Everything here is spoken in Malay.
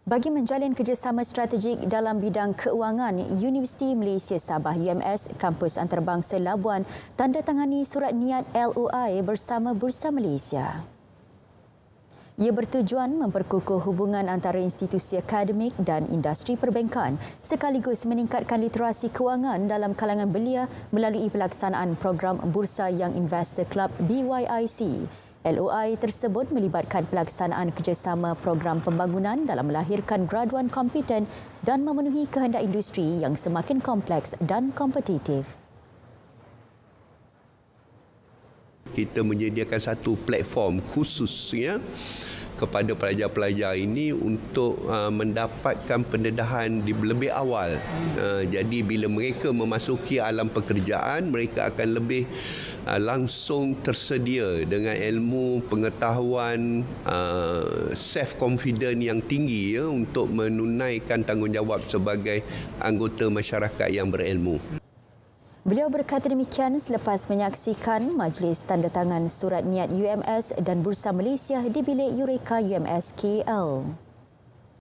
Bagi menjalin kerjasama strategik dalam bidang keuangan, Universiti Malaysia Sabah UMS Kampus Antarabangsa Labuan tandatangani surat niat LOI bersama Bursa Malaysia. Ia bertujuan memperkukuh hubungan antara institusi akademik dan industri perbankan sekaligus meningkatkan literasi kewangan dalam kalangan belia melalui pelaksanaan program Bursa Young Investor Club BYIC. LOI tersebut melibatkan pelaksanaan kerjasama program pembangunan dalam melahirkan graduan kompeten dan memenuhi kehendak industri yang semakin kompleks dan kompetitif. Kita menyediakan satu platform khusus kepada pelajar-pelajar ini untuk mendapatkan pendedahan di lebih awal. Jadi bila mereka memasuki alam pekerjaan, mereka akan lebih langsung tersedia dengan ilmu, pengetahuan, self-confidence yang tinggi untuk menunaikan tanggungjawab sebagai anggota masyarakat yang berilmu. Beliau berkata demikian selepas menyaksikan majlis tandatangan surat niat UMS dan Bursa Malaysia di bilik Eureka UMS KL.